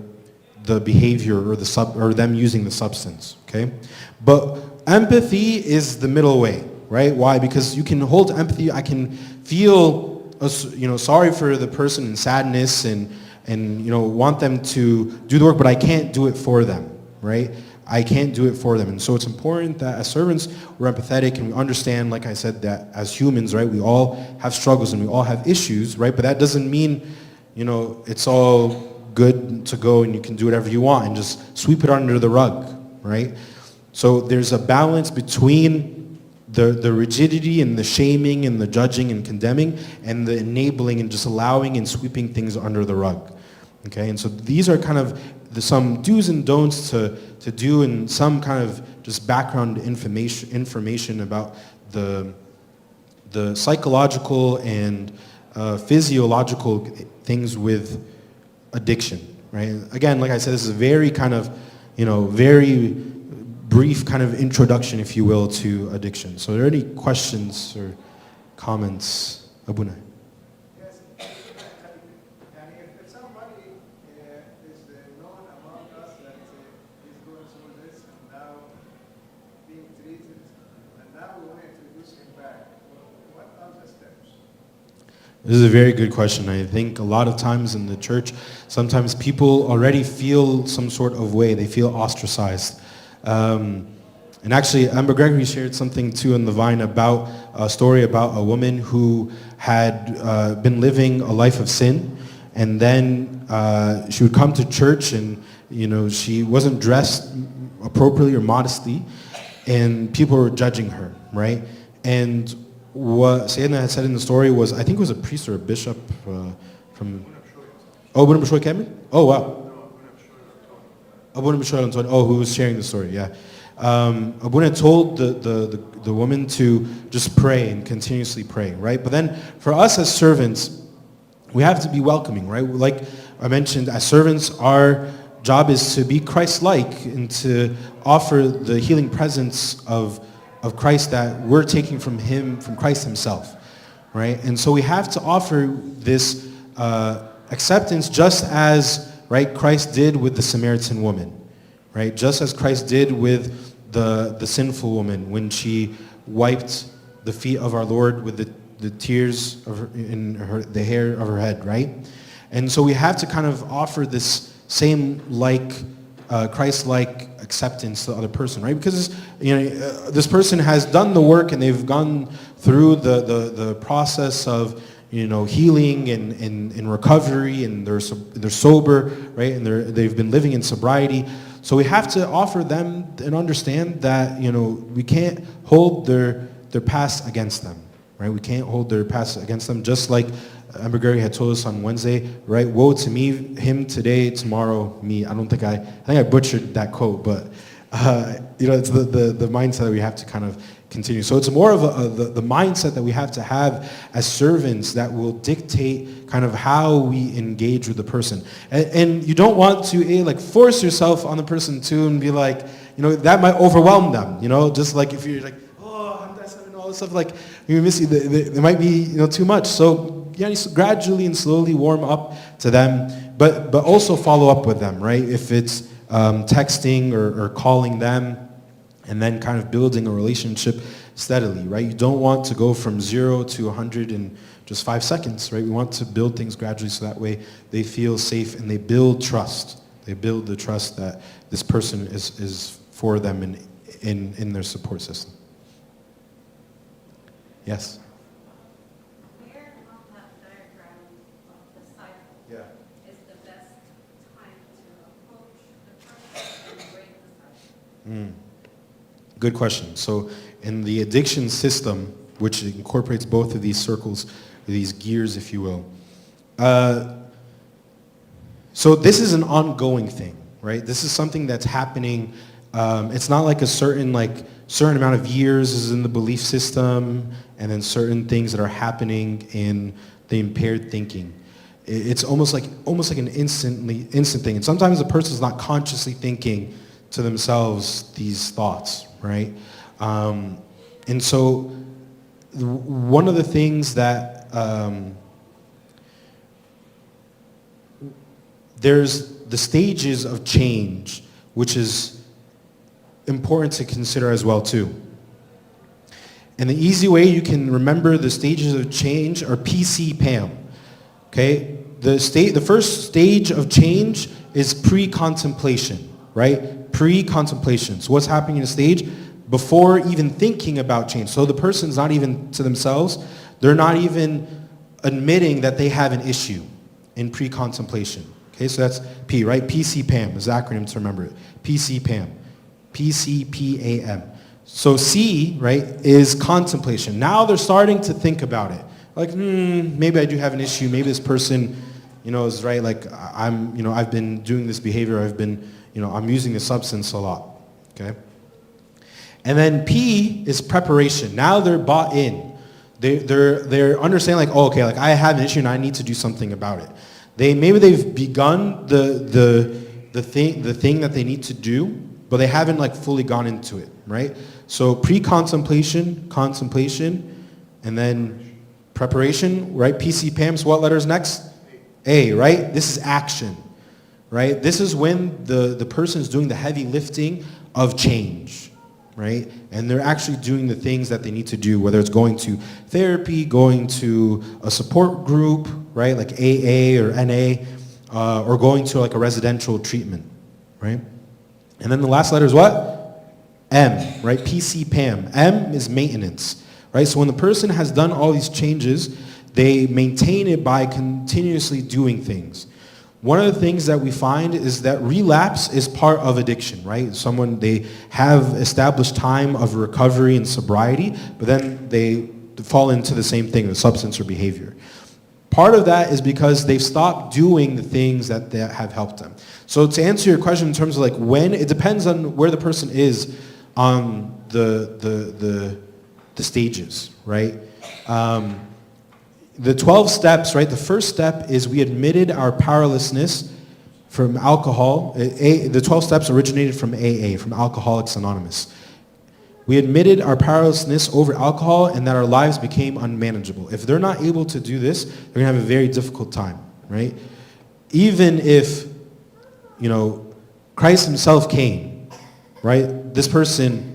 behavior or them using the substance, okay? But empathy is the middle way, right? Why? Because you can hold empathy. I can feel, sorry for the person in sadness and want them to do the work, but I can't do it for them, right? I can't do it for them. And so it's important that as servants, we're empathetic and we understand, like I said, that as humans, right, we all have struggles and we all have issues, right? But that doesn't mean, it's all good to go and you can do whatever you want and just sweep it under the rug, right? So there's a balance between the rigidity and the shaming and the judging and condemning and the enabling and just allowing and sweeping things under the rug, okay? And so these are kind of some do's and don'ts to do, and some kind of just background information about the psychological and physiological things with addiction, right? Again, like I said, this is a very kind of, very brief kind of introduction, if you will, to addiction. So are there any questions or comments? Abanoub. Yes. And if somebody is known among us that is going through this and now being treated, and now we want to introduce him back, what are the steps? This is a very good question. I think a lot of times in the church, sometimes people already feel some sort of way. They feel ostracized. And actually, Amber Gregory shared something too in the Vine about a story about a woman who had been living a life of sin, and then she would come to church, and she wasn't dressed appropriately or modestly, and people were judging her, right? And what Sayyidina had said in the story was, I think it was a priest or a bishop from... Oh, Abanoub Shoy Kamil? Oh, wow. Abanoub Shoy Anton. Oh, who was sharing the story, yeah. Abuna told the woman to just pray and continuously pray, right? But then for us as servants, we have to be welcoming, right? Like I mentioned, as servants, our job is to be Christ-like and to offer the healing presence of Christ that we're taking from him, from Christ himself, right? And so we have to offer this acceptance just as, right, Christ did with the Samaritan woman, right? Just as Christ did with the sinful woman when she wiped the feet of our Lord with the tears of the hair of her head, right? And so we have to kind of offer this same Christ-like acceptance to the other person, right? Because this person has done the work and they've gone through the process of healing and recovery, and they're sober, right? And they've been living in sobriety. So we have to offer them and understand that we can't hold their past against them, right? We can't hold their past against them, just like Amber Gregory had told us on Wednesday, right? Woe to me, him today, tomorrow, me. I think I butchered that quote, but it's the mindset that we have to kind of continue. So it's more of the mindset that we have to have as servants that will dictate kind of how we engage with the person. And you don't want to force yourself on the person too and be like, that might overwhelm them. Just like if you're like, oh, and all this stuff, like you're missing, there might be too much. So you gradually and slowly warm up to them, but also follow up with them, right? If it's texting or calling them, and then kind of building a relationship steadily, right? You don't want to go from 0 to 100 in just 5 seconds, right? We want to build things gradually so that way they feel safe and they build trust. They build the trust that this person is for them in their support system. Yes? Where on that diagram of the cycle is the best time to approach the person and break the cycle? Good question. So in the addiction system, which incorporates both of these circles, these gears, if you will, so this is an ongoing thing, right? This is something that's happening. It's not like a certain amount of years is in the belief system, and then certain things that are happening in the impaired thinking. It's almost like an instant thing. And sometimes the person's not consciously thinking to themselves these thoughts, right? And so one of the things that there's the stages of change, which is important to consider as well too. And the easy way you can remember the stages of change are PC-PAM. Okay? The first stage of change is pre-contemplation, right? Pre-contemplation. So what's happening in a stage before even thinking about change. So the person's not even to themselves, they're not even admitting that they have an issue in pre-contemplation. Okay, so that's P, right? PC-PAM is the acronym to remember it. PC-PAM. PCPAM. So C, right, is contemplation. Now they're starting to think about it. Like, maybe I do have an issue. Maybe this person, is right. Like I've been doing this behavior. I'm using this substance a lot. Okay. And then P is preparation. Now they're bought in. They're understanding like, oh, okay, like I have an issue and I need to do something about it. Maybe they've begun the thing that they need to do, but they haven't like fully gone into it, right? So pre-contemplation, contemplation, and then preparation, right? PC-PAM, so what letter's next? A, right? This is action, right? This is when the person is doing the heavy lifting of change, right? And they're actually doing the things that they need to do, whether it's going to therapy, going to a support group, right? Like AA or NA, or going to like a residential treatment, right? And then the last letter is what? M, right? PCPAM. M is maintenance, right? So when the person has done all these changes, they maintain it by continuously doing things. One of the things that we find is that relapse is part of addiction, right? They have established time of recovery and sobriety, but then they fall into the same thing, the substance or behavior. Part of that is because they've stopped doing the things that have helped them. So to answer your question in terms of like when, it depends on where the person is on the stages, right? The 12 steps, right? The first step is we admitted our powerlessness from alcohol. The 12 steps originated from AA, from Alcoholics Anonymous. We admitted our powerlessness over alcohol and that our lives became unmanageable. If they're not able to do this, they're going to have a very difficult time, right? Even if, Christ himself came, right? This person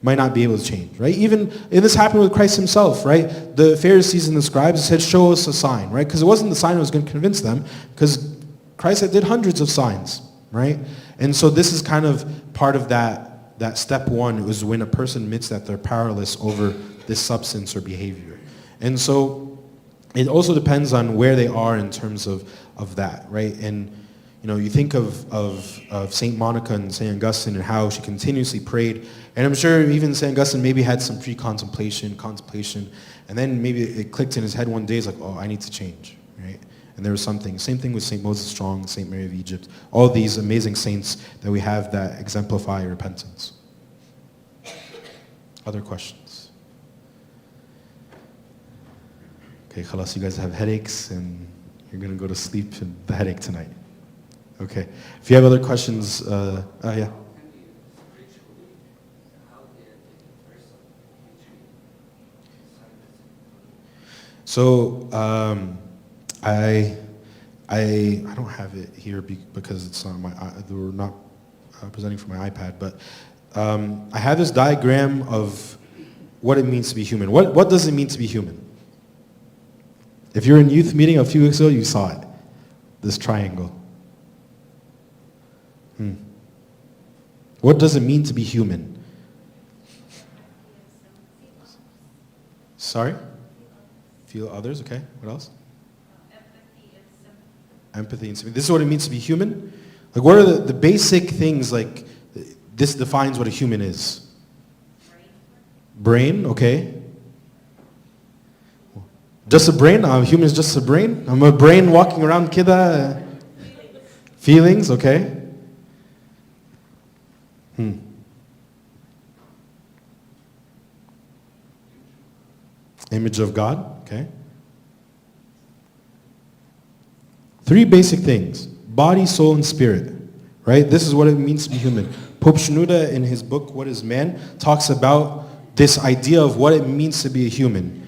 might not be able to change, right? Even if this happened with Christ himself, right? The Pharisees and the scribes said, show us a sign, right? Because it wasn't the sign that was going to convince them, because Christ did hundreds of signs, right? And so this is kind of part of that step one. It was when a person admits that they're powerless over this substance or behavior. And so it also depends on where they are in terms of that, right? And you think of St. Monica and St. Augustine and how she continuously prayed. And I'm sure even St. Augustine maybe had some contemplation, and then maybe it clicked in his head one day, it's like, oh, I need to change, right? And there was something. Same thing with St. Moses Strong, St. Mary of Egypt, all these amazing saints that we have that exemplify repentance. Other questions? Okay, khalas, you guys have headaches and you're going to go to sleep with the headache tonight. Okay. If you have other questions, yeah. So I don't have it here because it's on we're not presenting from my iPad, but I have this diagram of what it means to be human. What does it mean to be human? If you're in youth meeting a few weeks ago, you saw it. This triangle. What does it mean to be human? Sorry? Feel others, okay. What else? Empathy and sympathy. This is what it means to be human? Like, what are the basic things, like, this defines what a human is? Brain, okay. Just a brain? A human is just a brain? I'm a brain walking around kida. Feelings, okay. Image of God, okay. 3 basic things: body, soul, and spirit, right? This is what it means to be human. Pope Shenouda, in his book, What is Man, talks about this idea of what it means to be a human.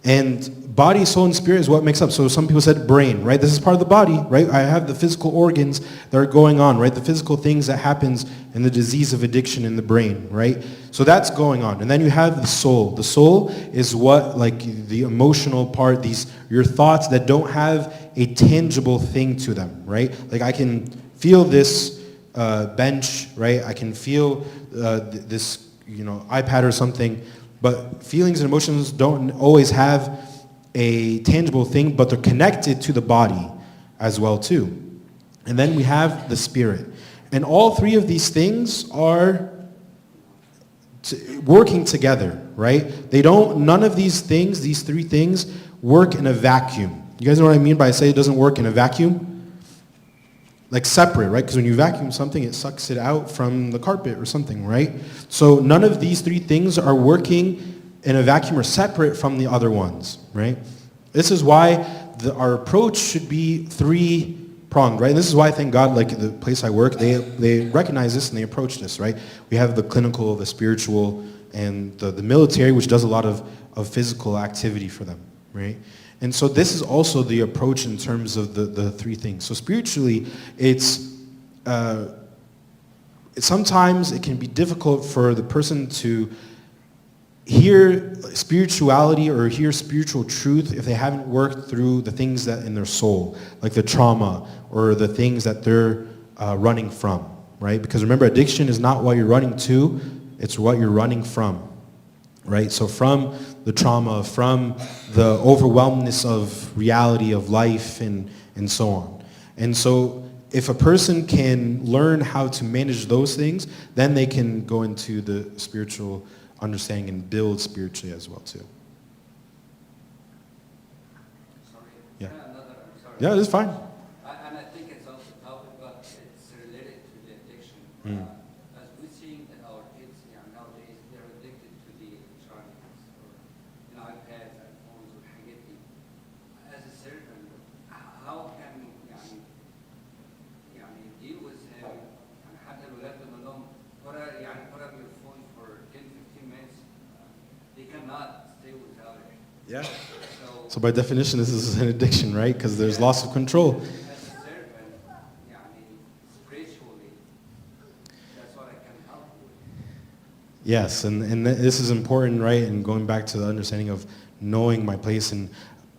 And body, soul, and spirit is what makes up. So some people said brain, right? This is part of the body, right? I have the physical organs that are going on, right? The physical things that happens in the disease of addiction in the brain, right? So that's going on. And then you have the soul. The soul is what, like, the emotional part, your thoughts that don't have a tangible thing to them, right? Like, I can feel this bench, right? I can feel this, iPad or something, but feelings and emotions don't always have a tangible thing, but they're connected to the body as well too. And then we have the spirit. And all 3 of these things are working together, right? None of these things, these 3 things, work in a vacuum. You guys know what I mean by I say it doesn't work in a vacuum? Like separate, right? Because when you vacuum something, it sucks it out from the carpet or something, right? So none of these 3 things are working in a vacuum or separate from the other ones, right? This is why our approach should be 3-pronged, right? And this is why, thank God, like the place I work, they recognize this and they approach this, right? We have the clinical, the spiritual, and the military, which does a lot of physical activity for them, right? And so this is also the approach in terms of the 3 things. So spiritually, sometimes it can be difficult for the person to hear spirituality or hear spiritual truth if they haven't worked through the things that in their soul, like the trauma or the things that they're running from, right? Because remember, addiction is not what you're running to, it's what you're running from, right? So from the trauma, from the overwhelmness of reality of life and so on. And so if a person can learn how to manage those things, then they can go into the spiritual understanding and build spiritually as well too. Sorry. Yeah. I'm sorry. Yeah, it's fine. And I think it's also a topic, but it's related to the addiction. As we're seeing that our kids nowadays, they're addicted to the electronics or iPads and phones or حاجات دي. As a servant, how can we deal with him and حتى الولاد لما لهم put up your phone for 10-15 minutes, they cannot stay without it. Yeah. So So by definition, this is an addiction, right? Because there's loss of control. as a servant, spiritually, that's what I can help with. Yes, and this is important, right? And going back to the understanding of knowing my place. And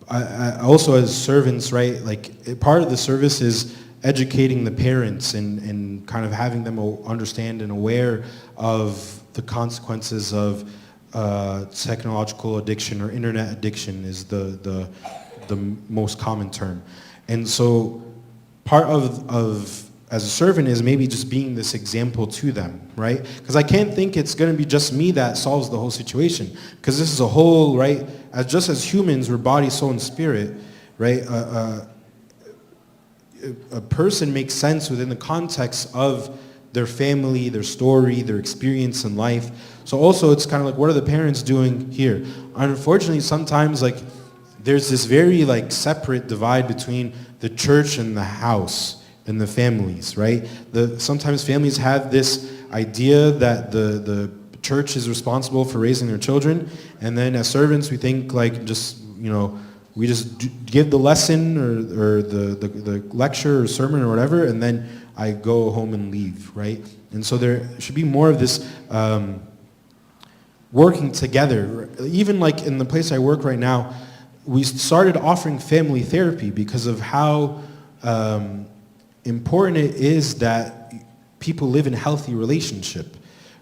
I also as servants, right, like part of the service is educating the parents and kind of having them understand and aware of the consequences of technological addiction or internet addiction is the most common term. And so part of as a servant is maybe just being this example to them, right? Because I can't think it's going to be just me that solves the whole situation. Because this is a whole, right? Just as humans, we're body, soul, and spirit, right? A person makes sense within the context of their family, their story, their experience in life. So also it's kind of like, what are the parents doing here? Unfortunately, sometimes like there's this very like separate divide between the church and the house and the families, right? Sometimes families have this idea that the church is responsible for raising their children, and then as servants we think like just, we just give the lesson or the lecture or sermon or whatever, and then I go home and leave, right? And so there should be more of this working together. Even like in the place I work right now, we started offering family therapy because of how important it is that people live in a healthy relationship,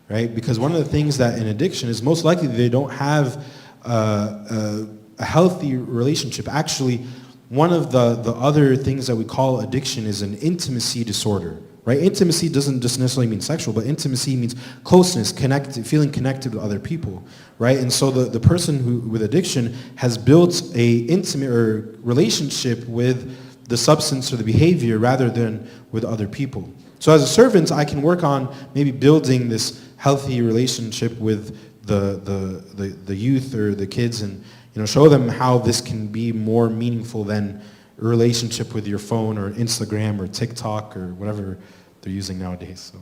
right? Because one of the things that in addiction is most likely they don't have a healthy relationship. Actually, one of the other things that we call addiction is an intimacy disorder, right? Intimacy doesn't just necessarily mean sexual, but intimacy means closeness, feeling connected with other people, right? And so the person with addiction has built a intimate relationship with the substance or the behavior rather than with other people. So as a servant, I can work on maybe building this healthy relationship with the youth or the kids and show them how this can be more meaningful than a relationship with your phone or Instagram or TikTok or whatever they're using nowadays. So,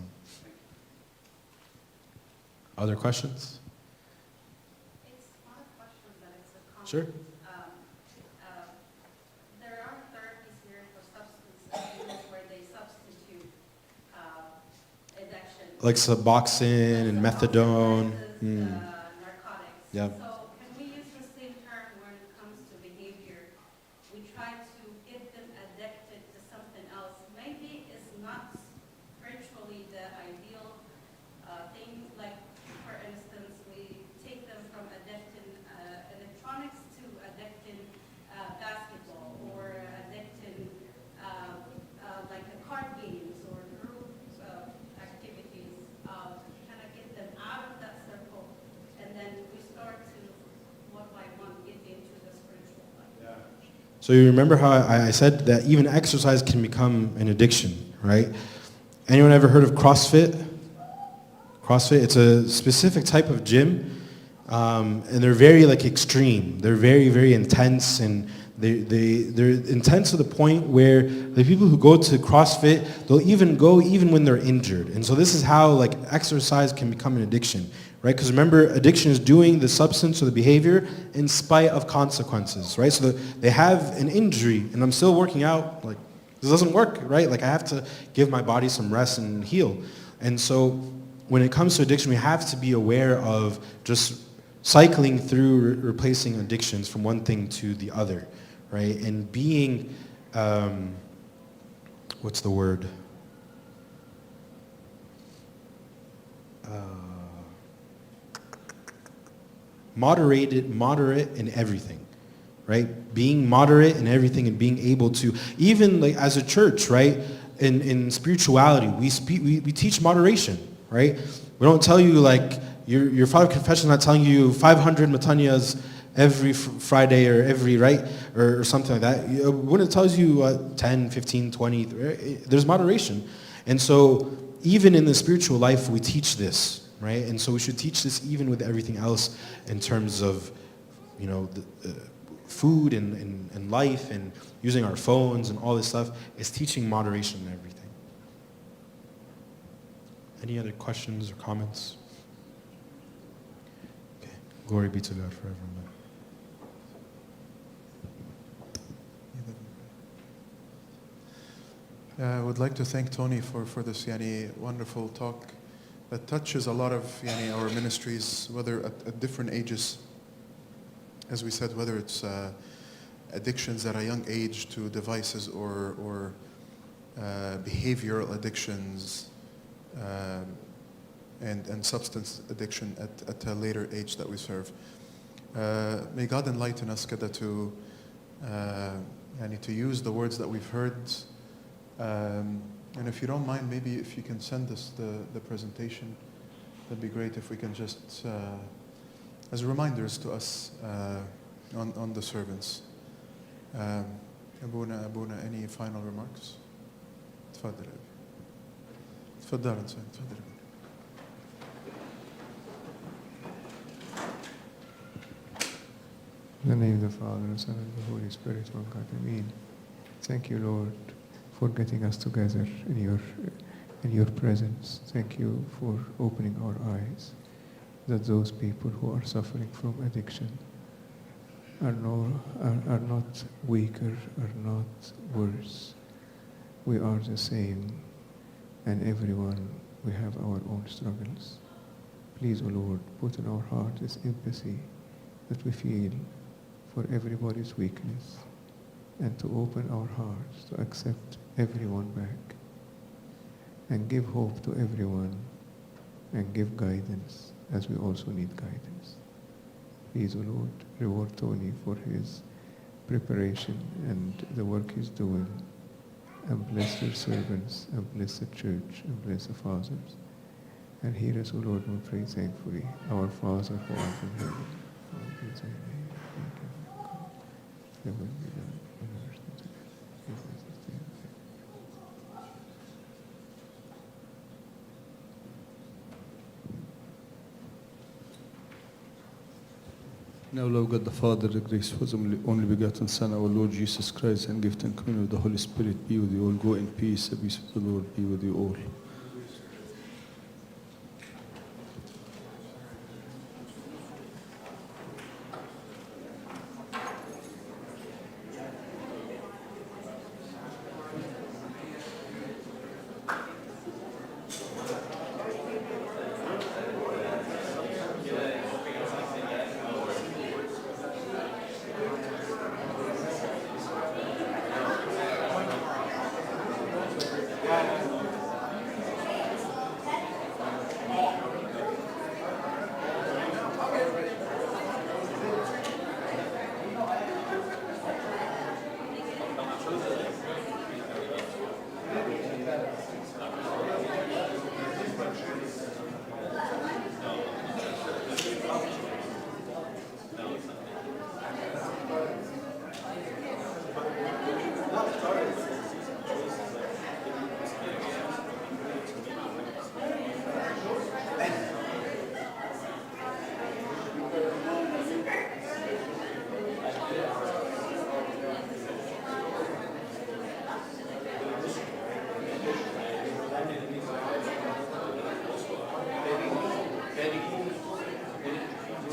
other questions? It's not a question, but it's a comment. Sure. There are therapies here for substance abuse where they substitute addiction. Like Suboxone and methadone. Narcotics. Yeah. So can we use the same term when it comes to behavior? We try to get them addicted to something else. Maybe it's not spiritually the ideal thing. Like, for instance, we take them from addicting electronics to addicting basketball or addicting like the card games or group activities. Kind of get them out of that circle, and then we start to one by one get into the spiritual life. So you remember how I said that even exercise can become an addiction, right? Anyone ever heard of CrossFit? CrossFit, it's a specific type of gym, and they're very like extreme. They're very, very intense, and they're intense to the point where the people who go to CrossFit, they'll even go even when they're injured. And so this is how like exercise can become an addiction, right? Because remember, addiction is doing the substance or the behavior in spite of consequences, right? So they have an injury, and I'm still working out, like this doesn't work, right? Like I have to give my body some rest and heal. And so when it comes to addiction, we have to be aware of just cycling through replacing addictions from one thing to the other, right? And being, what's the word? moderate in everything, right? Being moderate in everything and being able to, even like as a church, right? In spirituality, we teach moderation, right? We don't tell you like, your father of confession is not telling you 500 matanyas every Friday or every, right? Or something like that. When it tells you 10, 15, 20, there's moderation. And so even in the spiritual life, we teach this, right? And so we should teach this even with everything else in terms of, food and life and using our phones and all this stuff. Is teaching moderation in everything. Any other questions or comments? Okay. Glory be to God forever. I would like to thank Tony for this wonderful talk that touches a lot of our ministries, whether at different ages. As we said, whether it's addictions at a young age to devices or behavioral addictions and substance addiction at a later age that we serve. May God enlighten us kada to use the words that we've heard. And if you don't mind, maybe if you can send us the presentation, that'd be great if we can just, as reminders to us on the servants. Abuna, any final remarks? تفضل تفضل. In the name of the Father, and Son, and the Holy Spirit, one God, Amen. Thank you, Lord, for getting us together in your presence. Thank you for opening our eyes, that those people who are suffering from addiction are not weaker, are not worse. We are the same, and everyone, we have our own struggles. Please, O Lord, put in our heart this empathy that we feel for everybody's weakness, and to open our hearts to accept everyone back, and give hope to everyone, and give guidance, as we also need guidance. Please, O Lord, reward Tony for his preparation and the work he's doing, and bless your servants, and bless the church, and bless the fathers. And hear us, O Lord, we pray thankfully. Our Father who art in heaven, hallowed be thy name. Thy kingdom come. Thy will be done on earth as it is in heaven. Give us this day our daily bread. Now, Lord God the Father, the grace for the only begotten Son, our Lord Jesus Christ, and gift and communion of the Holy Spirit be with you all. Go in peace. The peace of the Lord be with you all.